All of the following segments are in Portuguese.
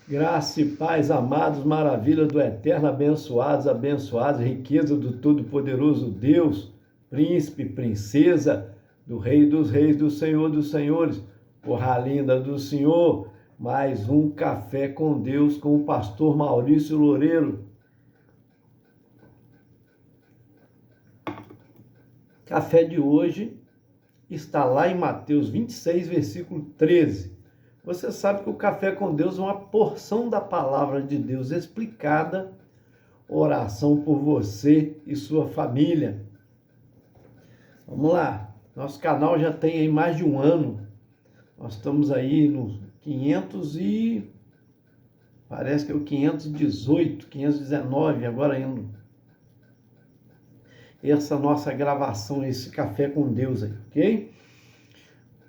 Graça e paz, amados, maravilha do eterno, abençoados, abençoados, riqueza do Todo-Poderoso Deus, príncipe, princesa, do Rei dos Reis, do Senhor dos Senhores, porra linda do Senhor, mais um Café com Deus com o pastor Maurício Loureiro. Café de hoje está lá em Mateus 26, versículo 13. Você sabe que o Café com Deus é uma porção da palavra de Deus explicada, oração por você e sua família. Vamos lá, nosso canal já tem aí mais de um ano, nós estamos aí no 500 e... parece que é o 518, 519, agora indo. Essa nossa gravação, esse Café com Deus aí, ok?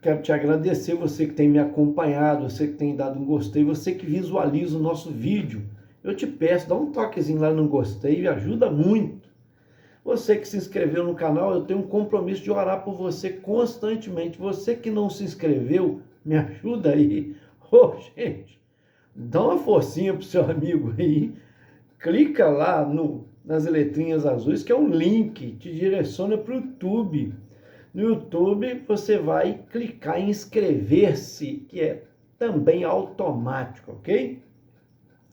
Quero te agradecer, você que tem me acompanhado, você que tem dado um gostei, você que visualiza o nosso vídeo. Eu te peço, dá um toquezinho lá no gostei, me ajuda muito. Você que se inscreveu no canal, eu tenho um compromisso de orar por você constantemente. Você que não se inscreveu, me ajuda aí. Ô, gente, dá uma forcinha pro seu amigo aí. Clica lá nas letrinhas azuis, que é um link, te direciona para o YouTube. No YouTube, você vai clicar em inscrever-se, que é também automático, ok?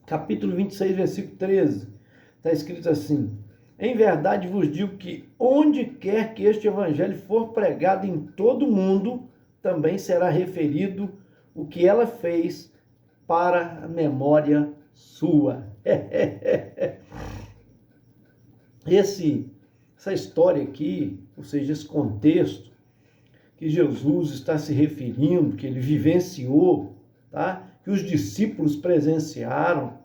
Capítulo 26, versículo 13. Está escrito assim: em verdade vos digo que onde quer que este evangelho for pregado em todo o mundo, também será referido o que ela fez para a memória sua. Essa história aqui, ou seja, esse contexto que Jesus está se referindo, que ele vivenciou, tá? Que os discípulos presenciaram,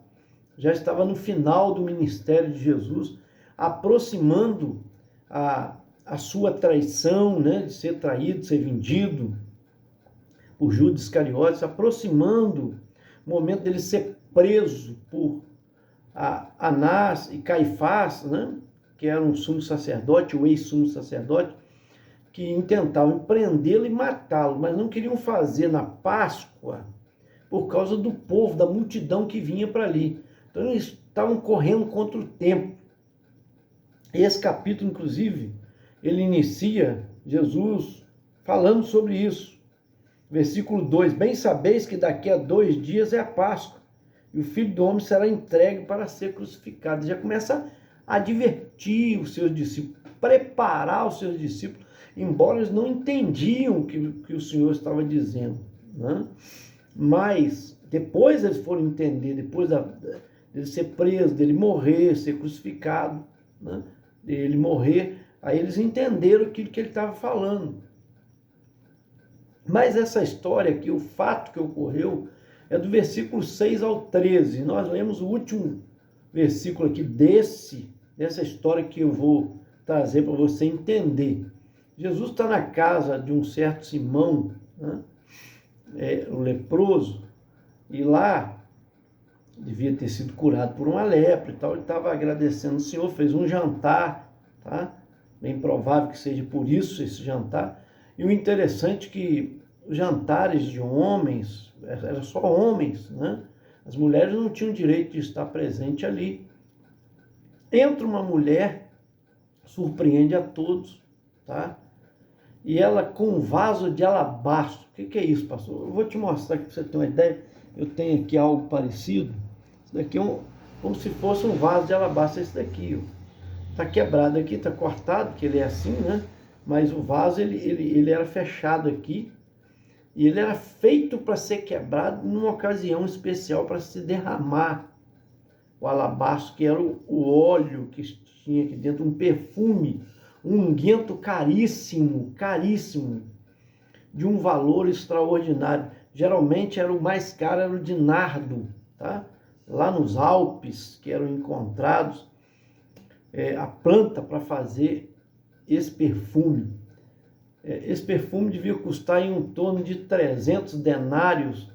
já estava no final do ministério de Jesus, aproximando a sua traição, né? De ser traído, de ser vendido por Judas Iscariotes, aproximando o momento dele ser preso por Anás e Caifás, né? Que era um sumo sacerdote, o ex-sumo sacerdote, que intentavam prendê-lo e matá-lo, mas não queriam fazer na Páscoa por causa do povo, da multidão que vinha para ali. Então eles estavam correndo contra o tempo. Esse capítulo, inclusive, ele inicia Jesus falando sobre isso. Versículo 2: bem sabeis que daqui a 2 dias é a Páscoa, e o Filho do Homem será entregue para ser crucificado. Já começa a advertir os seus discípulos, preparar os seus discípulos, embora eles não entendiam o que o Senhor estava dizendo, né? Mas depois eles foram entender, depois dele ser preso, dele morrer, ser crucificado, né? Dele morrer, aí eles entenderam aquilo que ele estava falando. Mas essa história aqui, o fato que ocorreu, é do versículo 6 ao 13. Nós lemos o último versículo aqui dessa história que eu vou trazer para você entender. Jesus está na casa de um certo Simão, né? O leproso, e lá devia ter sido curado por uma lepra e tal. Ele estava agradecendo o Senhor, fez um jantar, tá? Bem provável que seja por isso esse jantar. E o interessante é que os jantares de homens, eram só homens, né? As mulheres não tinham direito de estar presente ali. Entra uma mulher, surpreende a todos, tá? E ela com um vaso de alabastro. O que é isso, pastor? Eu vou te mostrar aqui para você ter uma ideia. Eu tenho aqui algo parecido. Isso daqui é como se fosse um vaso de alabastro. Esse daqui, ó. Tá quebrado aqui, tá cortado, que ele é assim, né? Mas o vaso, ele era fechado aqui. E ele era feito para ser quebrado numa ocasião especial para se derramar o alabastro, que era o óleo que tinha aqui dentro, um perfume, um unguento caríssimo, caríssimo, de um valor extraordinário. Geralmente era o mais caro, era o de nardo, tá? Lá nos Alpes, que eram encontrados a planta para fazer esse perfume. Esse perfume devia custar em torno de 300 denários.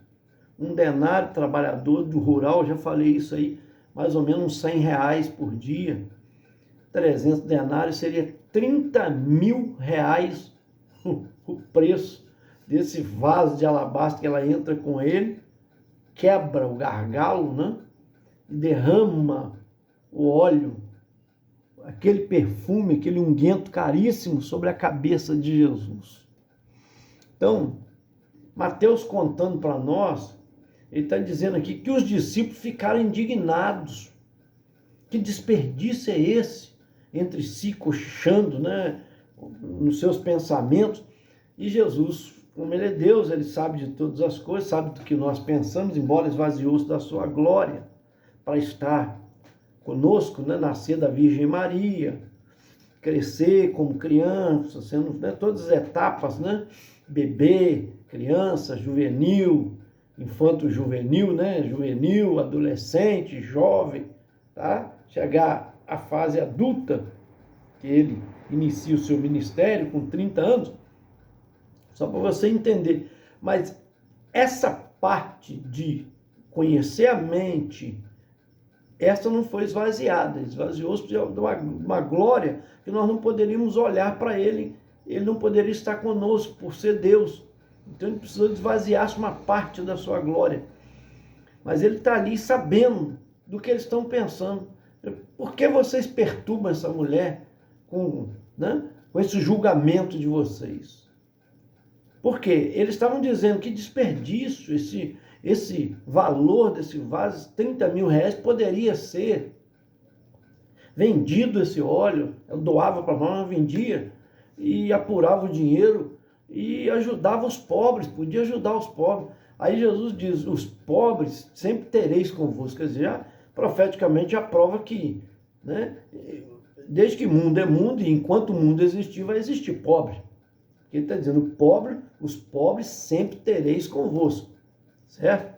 Um denário trabalhador do rural, já falei isso aí, mais ou menos uns 100 reais por dia. 300 denários seria 30 mil reais o preço desse vaso de alabastro, que ela entra com ele, quebra o gargalo, né? E derrama o óleo, aquele perfume, aquele unguento caríssimo sobre a cabeça de Jesus. Então, Mateus contando para nós, ele está dizendo aqui que os discípulos ficaram indignados. Que desperdício é esse? Entre si, cochichando, né? Nos seus pensamentos. E Jesus, como ele é Deus, ele sabe de todas as coisas, sabe do que nós pensamos, embora esvaziou-se da sua glória, para estar conosco, né? Nascer da Virgem Maria, crescer como criança, sendo, né? Todas as etapas, né? Bebê, criança, juvenil, infanto-juvenil, né? Juvenil, adolescente, jovem, tá? Chegar à fase adulta, que ele inicia o seu ministério com 30 anos, só para você entender. Mas essa parte de conhecer a mente, essa não foi esvaziada, esvaziou-se de uma glória que nós não poderíamos olhar para ele, ele não poderia estar conosco por ser Deus. Então ele precisou esvaziar-se uma parte da sua glória. Mas ele está ali sabendo do que eles estão pensando. Por que vocês perturbam essa mulher com esse julgamento de vocês? Porque eles estavam dizendo que desperdício, esse valor desse vaso, 30 mil reais, poderia ser vendido esse óleo. Eu doava para nós, vendia e apurava o dinheiro e ajudava os pobres, podia ajudar os pobres. Aí Jesus diz, os pobres sempre tereis convosco. Quer dizer, já, profeticamente já prova que, né, desde que mundo é mundo, e enquanto o mundo existir, vai existir pobre. Ele está dizendo, os pobres sempre tereis convosco, certo?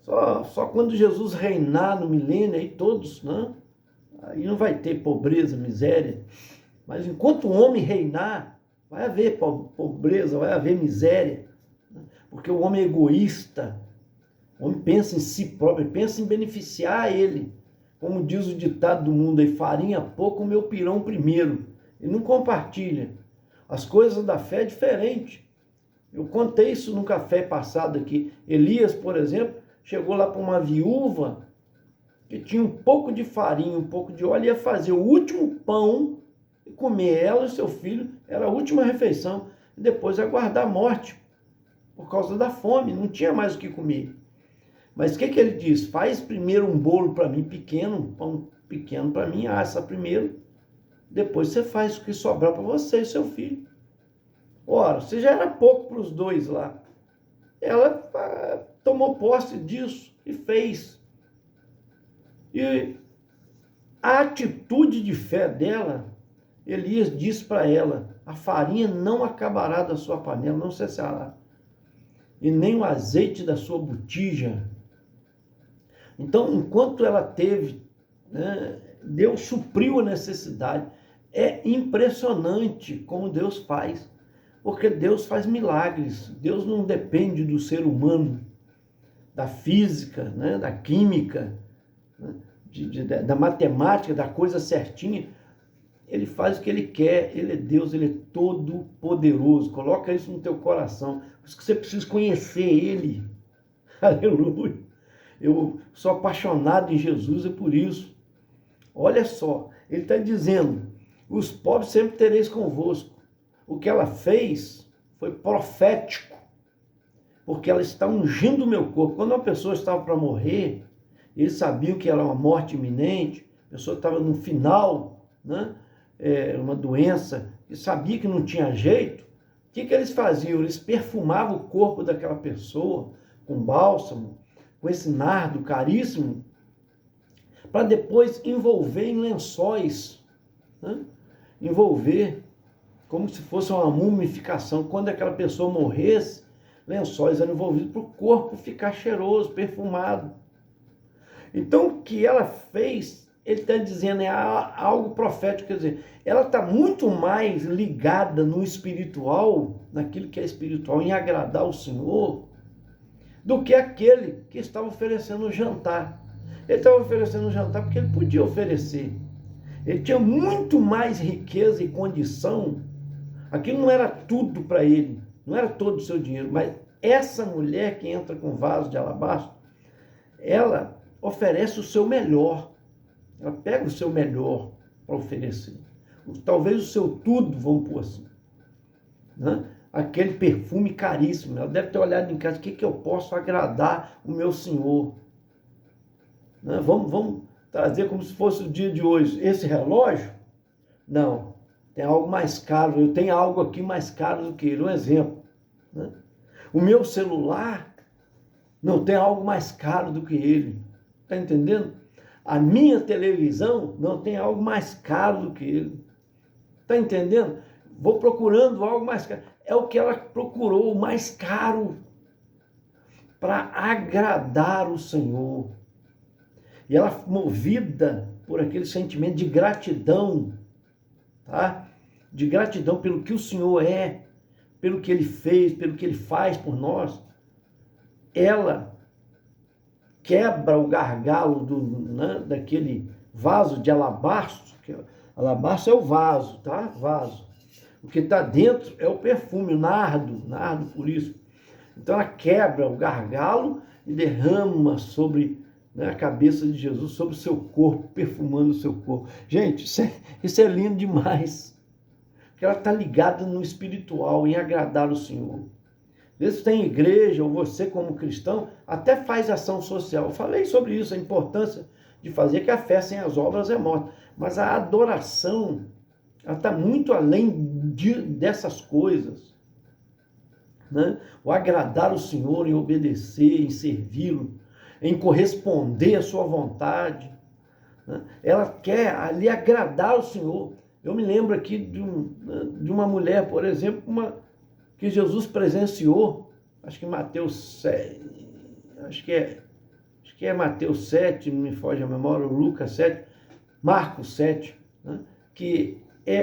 Só quando Jesus reinar no milênio, aí todos, né? Aí não vai ter pobreza, miséria. Mas enquanto o homem reinar, vai haver pobreza, vai haver miséria. Né? Porque o homem é egoísta, o homem pensa em si próprio, pensa em beneficiar ele. Como diz o ditado do mundo aí, farinha pouco, meu pirão primeiro. Ele não compartilha. As coisas da fé é diferente. Eu contei isso no café passado aqui. Elias, por exemplo, chegou lá para uma viúva que tinha um pouco de farinha, um pouco de óleo, ia fazer o último pão e comer ela e seu filho, era a última refeição, e depois aguardar a morte por causa da fome, não tinha mais o que comer. Mas o que ele diz? Faz primeiro um bolo para mim pequeno, um pão pequeno para mim, assa primeiro, depois você faz o que sobrar para você e seu filho. Ora, você já era pouco para os dois lá. Ela tomou posse disso e fez. E a atitude de fé dela, Elias disse para ela, a farinha não acabará da sua panela, não cessará, e nem o azeite da sua botija. Então, enquanto ela teve, né, Deus supriu a necessidade. É impressionante como Deus faz, porque Deus faz milagres. Deus não depende do ser humano, da física, né, da química, né, da matemática, da coisa certinha. Ele faz o que ele quer, ele é Deus, ele é todo poderoso. Coloca isso no teu coração. Por isso que você precisa conhecer ele. Aleluia. Eu sou apaixonado em Jesus, é por isso. Olha só, ele está dizendo, os pobres sempre tereis convosco. O que ela fez foi profético, porque ela está ungindo o meu corpo. Quando uma pessoa estava para morrer, eles sabiam que era uma morte iminente, a pessoa estava no final, né? Uma doença, e sabia que não tinha jeito. O que eles faziam? Eles perfumavam o corpo daquela pessoa com bálsamo, com esse nardo caríssimo, para depois envolver em lençóis, né? Envolver como se fosse uma mumificação. Quando aquela pessoa morresse, lençóis eram envolvidos para o corpo ficar cheiroso, perfumado. Então, o que ela fez, ele está dizendo, é algo profético, quer dizer, ela está muito mais ligada no espiritual, naquilo que é espiritual, em agradar o Senhor, do que aquele que estava oferecendo o jantar. Ele estava oferecendo o jantar porque ele podia oferecer. Ele tinha muito mais riqueza e condição. Aquilo não era tudo para ele, não era todo o seu dinheiro, mas essa mulher que entra com vaso de alabastro, ela oferece o seu melhor. Ela pega o seu melhor para oferecer. Talvez o seu tudo, vamos pôr assim. Né? Aquele perfume caríssimo. Ela deve ter olhado em casa, o que eu posso agradar o meu Senhor? Né? Vamos trazer como se fosse o dia de hoje. Esse relógio? Não. Tem algo mais caro. Eu tenho algo aqui mais caro do que ele. Um exemplo. Né? O meu celular? Não, tem algo mais caro do que ele. Está entendendo? A minha televisão não tem algo mais caro do que ele. Está entendendo? Vou procurando algo mais caro. É o que ela procurou, o mais caro, para agradar o Senhor. E ela, movida por aquele sentimento de gratidão, tá? De gratidão pelo que o Senhor é, pelo que Ele fez, pelo que Ele faz por nós, ela quebra o gargalo daquele vaso de alabastro. Alabastro é o vaso, tá? Vaso. O que está dentro é o perfume, o nardo por isso. Então ela quebra o gargalo e derrama sobre, né, a cabeça de Jesus, sobre o seu corpo, perfumando o seu corpo. Gente, isso é lindo demais. Porque ela está ligada no espiritual, em agradar o Senhor. Às vezes tem igreja, ou você como cristão, até faz ação social. Eu falei sobre isso, a importância de fazer, que a fé sem as obras é morta. Mas a adoração, ela está muito além dessas coisas. Né? O agradar o Senhor, em obedecer, em servi-lo, em corresponder à sua vontade. Né? Ela quer ali agradar o Senhor. Eu me lembro aqui de uma mulher, por exemplo, que Jesus presenciou, acho que Mateus 7, acho que é Mateus 7, não me foge a memória, Lucas 7, Marcos 7, né? Que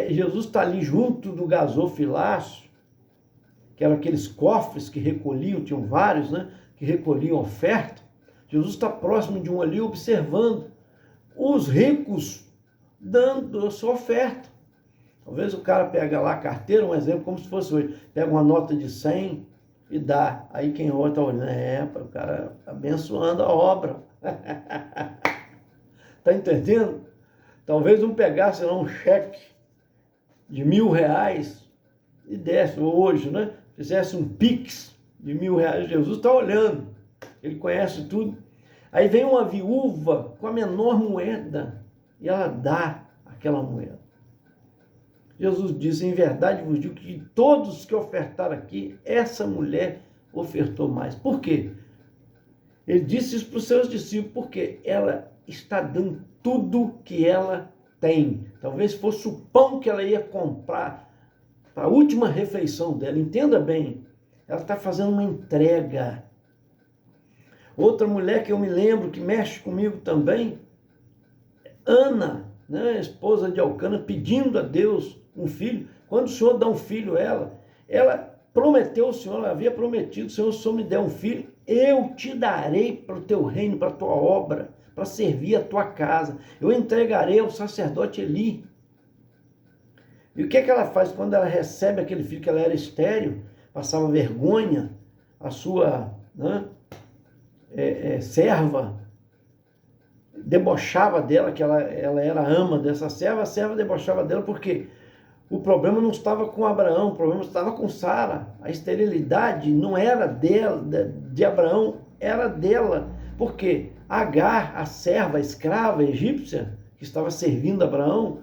Jesus está ali junto do gasofilácio, que eram aqueles cofres que recolhiam, tinham vários, né? Que recolhiam oferta. Jesus está próximo de um ali, observando os ricos dando a sua oferta. Talvez o cara pega lá a carteira, um exemplo, como se fosse hoje, pega uma nota de 100 e dá. Aí quem olha está olhando, o cara abençoando a obra. Está entendendo? Talvez não pegasse lá um cheque de R$1.000 e desse hoje, né? Fizesse um pix de R$1.000. Jesus está olhando, ele conhece tudo. Aí vem uma viúva com a menor moeda e ela dá aquela moeda. Jesus disse, em verdade vos digo que todos que ofertaram aqui, essa mulher ofertou mais. Por quê? Ele disse isso para os seus discípulos, porque ela está dando tudo que ela tem. Talvez fosse o pão que ela ia comprar para a última refeição dela. Entenda bem, ela está fazendo uma entrega. Outra mulher que eu me lembro, que mexe comigo também, Ana, né, esposa de Elcana, pedindo a Deus um filho. Quando o Senhor dá um filho a ela prometeu ao Senhor, ela havia prometido, Senhor, se o Senhor me der um filho, eu te darei para o teu reino, para a tua obra, para servir a tua casa. Eu entregarei ao sacerdote Eli. E o que ela faz quando ela recebe aquele filho, que ela era estéril, passava vergonha, a sua, né, serva debochava dela, que ela era ama dessa serva, a serva debochava dela, porque o problema não estava com Abraão, o problema estava com Sara. A esterilidade não era dela, de Abraão, era dela. Porque Agar, a serva, a escrava egípcia, que estava servindo Abraão,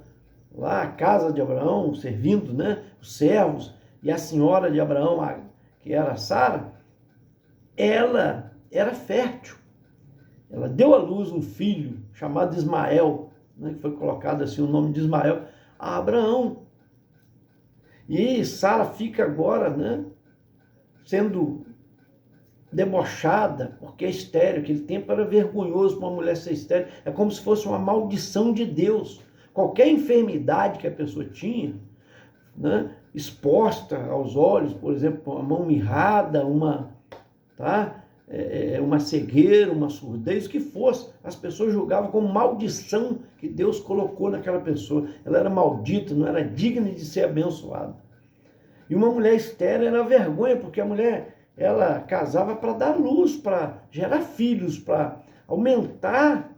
lá a casa de Abraão, servindo, né, os servos, e a senhora de Abraão, que era Sara, ela era fértil. Ela deu à luz um filho chamado Ismael, né, que foi colocado assim o nome de Ismael, a Abraão. E Sara fica agora, né, sendo debochada, porque é estéril. Aquele tempo era vergonhoso para uma mulher ser estéril. É como se fosse uma maldição de Deus. Qualquer enfermidade que a pessoa tinha, né, exposta aos olhos, por exemplo, uma mão mirrada, uma cegueira, uma surdez, o que fosse, as pessoas julgavam como maldição que Deus colocou naquela pessoa. Ela era maldita, não era digna de ser abençoada. E uma mulher estéril era vergonha, porque a mulher ela casava para dar luz, para gerar filhos, para aumentar,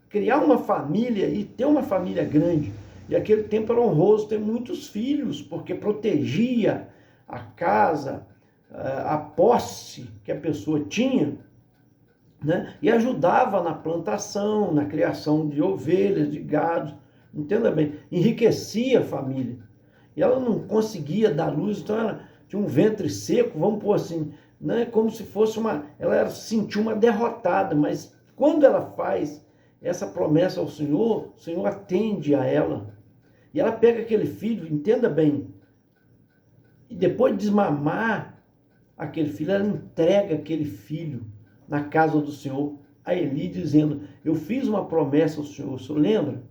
criar uma família e ter uma família grande. E aquele tempo era honroso ter muitos filhos, porque protegia a casa, a posse que a pessoa tinha, né? E ajudava na plantação, na criação de ovelhas, de gado, entenda bem, enriquecia a família. E ela não conseguia dar luz, então ela tinha um ventre seco, vamos pôr assim, né? Como se fosse ela sentiu uma derrotada, mas quando ela faz essa promessa ao Senhor, o Senhor atende a ela. E ela pega aquele filho, entenda bem, e depois de desmamar aquele filho, ela entrega aquele filho na casa do Senhor a Eli, dizendo: eu fiz uma promessa ao Senhor, o Senhor lembra?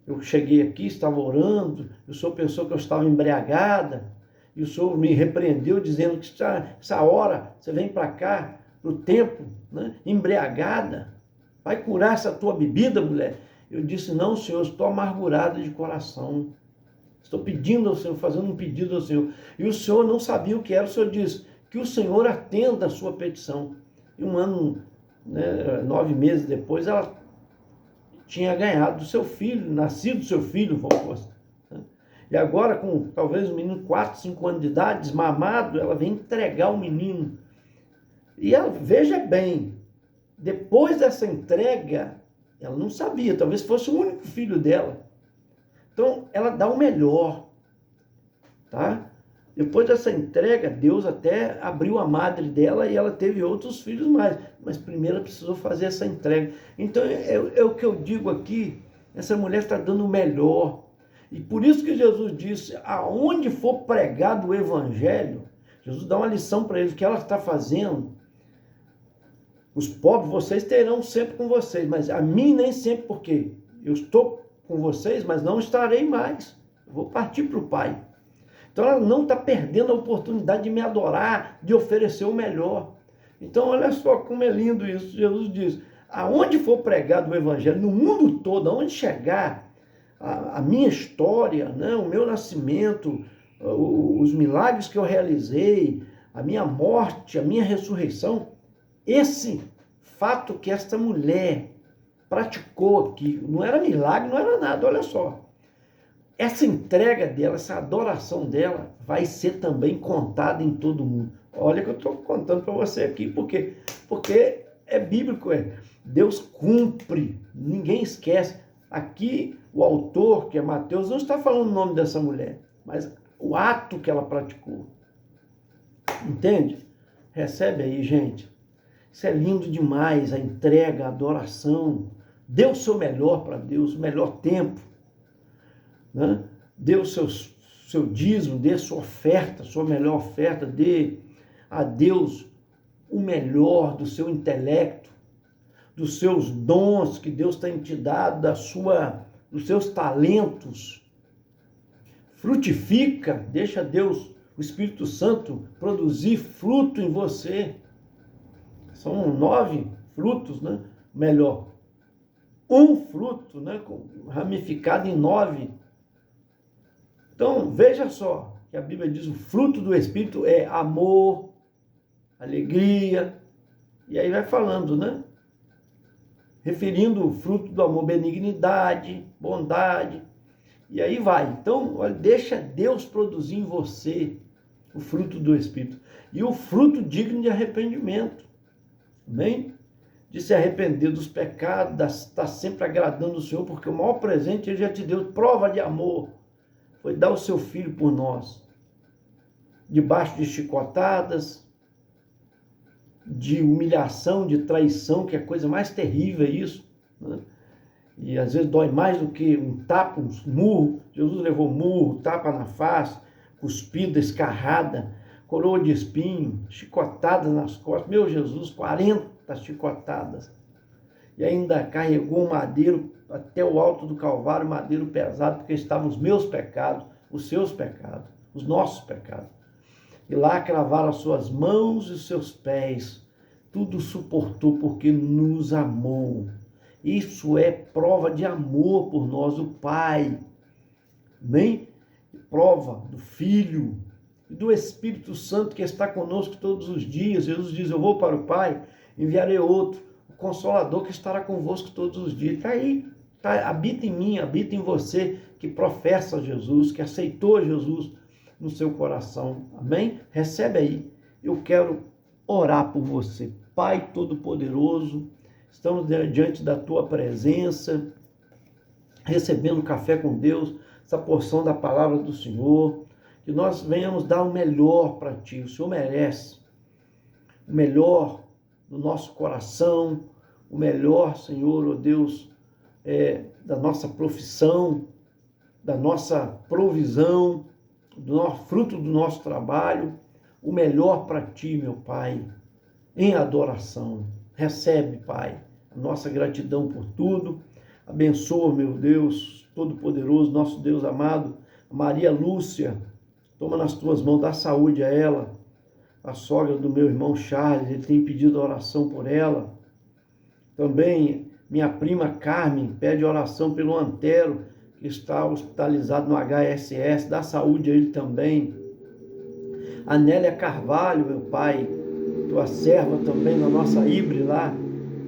Eu cheguei aqui, estava orando, o Senhor pensou que eu estava embriagada, e o Senhor me repreendeu, dizendo que essa hora você vem para cá, para o templo, né, embriagada, vai curar essa tua bebida, mulher? Eu disse: não, Senhor, estou amargurada de coração, estou pedindo ao Senhor, fazendo um pedido ao Senhor. E o Senhor não sabia o que era. O Senhor disse: que o Senhor atenda a sua petição. E um ano, né, 9 meses depois, ela tinha ganhado seu filho, nascido seu filho, vamos, né? E agora, com talvez um menino 4, 5 anos de idade, desmamado, ela vem entregar o menino. E ela, veja bem, depois dessa entrega, ela não sabia, talvez fosse o único filho dela. Então, ela dá o melhor, tá? Depois dessa entrega, Deus até abriu a madre dela e ela teve outros filhos mais. Mas primeiro ela precisou fazer essa entrega. Então, é o que eu digo aqui, essa mulher está dando o melhor. E por isso que Jesus disse: aonde for pregado o evangelho, Jesus dá uma lição para eles, o que ela está fazendo. Os pobres vocês terão sempre com vocês, mas a mim nem sempre, porque eu estou com vocês, mas não estarei mais. Eu vou partir para o Pai. Então ela não está perdendo a oportunidade de me adorar, de oferecer o melhor. Então olha só como é lindo isso. Jesus diz: aonde for pregado o evangelho, no mundo todo, aonde chegar a minha história, né, o meu nascimento, os milagres que eu realizei, a minha morte, a minha ressurreição, esse fato que esta mulher praticou aqui, não era milagre, não era nada, olha só. Essa entrega dela, essa adoração dela, vai ser também contada em todo mundo. Olha que eu estou contando para você aqui, porque é bíblico, Deus cumpre, ninguém esquece. Aqui o autor, que é Mateus, não está falando o nome dessa mulher, mas o ato que ela praticou. Entende? Recebe aí, gente. Isso é lindo demais, a entrega, a adoração. Dê o seu melhor para Deus, o melhor tempo, né? Dê o seu dízimo, dê a sua oferta, sua melhor oferta, dê a Deus o melhor do seu intelecto, dos seus dons que Deus tem te dado, dos seus talentos. Frutifica, deixa Deus, o Espírito Santo, produzir fruto em você. São 9 frutos, né? Melhor, um fruto, né? Ramificado em 9. Então, veja só, que a Bíblia diz: o fruto do Espírito é amor, alegria, e aí vai falando, né? Referindo o fruto do amor, benignidade, bondade, e aí vai. Então, olha, deixa Deus produzir em você o fruto do Espírito, e o fruto digno de arrependimento, amém? De se arrepender dos pecados, estar sempre agradando o Senhor, porque o maior presente Ele já te deu, prova de amor, foi dar o seu filho por nós, debaixo de chicotadas, de humilhação, de traição, que é a coisa mais terrível, é isso, né? E às vezes dói mais do que um tapa, um murro. Jesus levou murro, tapa na face, cuspida, escarrada, coroa de espinho, chicotadas nas costas. Meu Jesus, 40 chicotadas. E ainda carregou um madeiro até o alto do Calvário, madeiro pesado, porque estavam os meus pecados, os seus pecados, os nossos pecados. E lá cravaram as suas mãos e os seus pés. Tudo suportou porque nos amou. Isso é prova de amor por nós, o Pai. Amém? Prova do Filho. e do Espírito Santo que está conosco todos os dias. Jesus diz, eu vou para o Pai, enviarei outro, o Consolador que estará convosco todos os dias. Está aí, habita em mim, habita em você que professa Jesus, que aceitou Jesus no seu coração. Amém? Recebe aí. Eu quero orar por você. Pai Todo-Poderoso, estamos diante da tua presença, recebendo café com Deus, essa porção da palavra do Senhor, que nós venhamos dar o melhor para ti. O Senhor merece o melhor do nosso coração, o melhor, Senhor, ó Deus, da nossa profissão, da nossa provisão, fruto do nosso trabalho, o melhor para ti, meu Pai, em adoração. Recebe, Pai, a nossa gratidão por tudo. Abençoa, meu Deus Todo-Poderoso, nosso Deus amado, Maria Lúcia, toma nas tuas mãos, dá saúde a ela, a sogra do meu irmão Charles, ele tem pedido oração por ela. Também minha prima Carmen pede oração pelo Antero, que está hospitalizado no HSS, dá saúde a ele também. A Nélia Carvalho, meu Pai, tua serva também na nossa Ibre lá,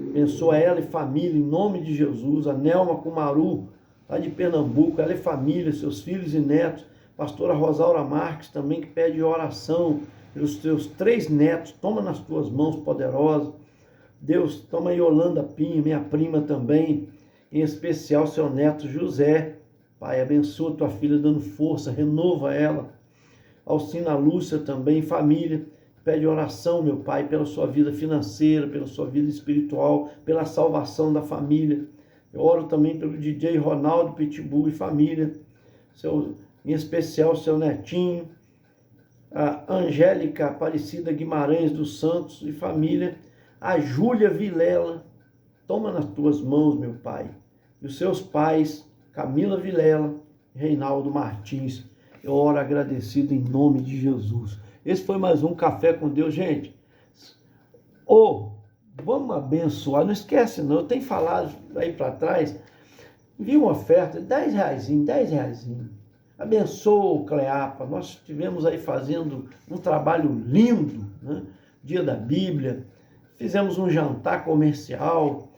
abençoa ela e família, em nome de Jesus. A Nelma Kumaru, lá de Pernambuco, ela e família, seus filhos e netos. Pastora Rosaura Marques também, que pede oração pelos teus 3 netos, toma nas tuas mãos poderosas. Deus, toma aí Yolanda Pinho, minha prima também, em especial seu neto José. Pai, abençoa tua filha dando força, renova ela. Alcina Lúcia também, família, pede oração, meu Pai, pela sua vida financeira, pela sua vida espiritual, pela salvação da família. Eu oro também pelo DJ Ronaldo Pitbull e família, em especial seu netinho, a Angélica Aparecida Guimarães dos Santos e família, a Júlia Vilela, toma nas tuas mãos, meu Pai, e os seus pais, Camila Vilela e Reinaldo Martins. Eu oro agradecido em nome de Jesus. Esse foi mais um Café com Deus, gente. Vamos abençoar, não esquece não, eu tenho falado aí para trás, envia uma oferta, 10 reais. Abençoa o Cleapa, nós estivemos aí fazendo um trabalho lindo, né? Dia da Bíblia, fizemos um jantar comercial,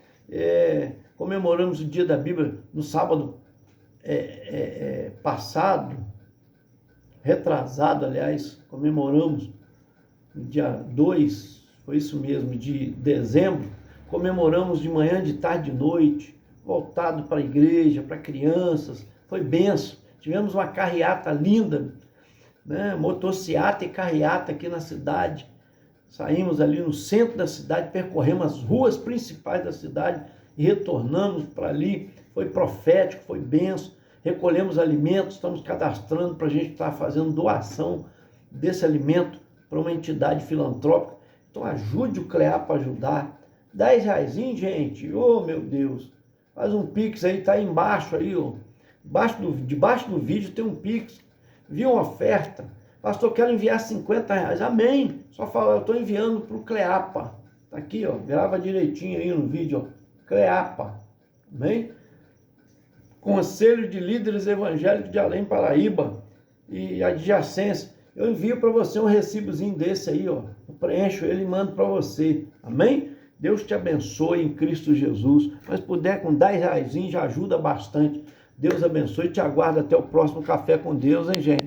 comemoramos o Dia da Bíblia no sábado passado, retrasado, aliás, comemoramos no dia 2, foi isso mesmo, de dezembro, comemoramos de manhã, de tarde, de noite, voltado para a igreja, para crianças, foi benção. Tivemos uma carreata linda, né? Motociata e carreata aqui na cidade. Saímos ali no centro da cidade, percorremos as ruas principais da cidade e retornamos para ali. Foi profético, foi benção. Recolhemos alimentos, estamos cadastrando para a gente estar fazendo doação desse alimento para uma entidade filantrópica. Então ajude o Cleapa a ajudar. 10 reais, gente. Oh, meu Deus. Faz um Pix aí, tá aí embaixo aí, ó. Debaixo do vídeo tem um Pix. Viu uma oferta? Pastor, quero enviar 50 reais. Amém. Só fala, eu estou enviando para o Cleapa. Tá aqui, ó. Grava direitinho aí no vídeo, ó. Cleapa. Amém? Conselho de Líderes Evangélicos de Além Paraíba e adjacência. Eu envio para você um recibozinho desse aí, ó. Eu preencho ele e mando para você. Amém? Deus te abençoe em Cristo Jesus. Mas puder com 10 reais já ajuda bastante. Deus abençoe e te aguardo até o próximo Café com Deus, hein, gente?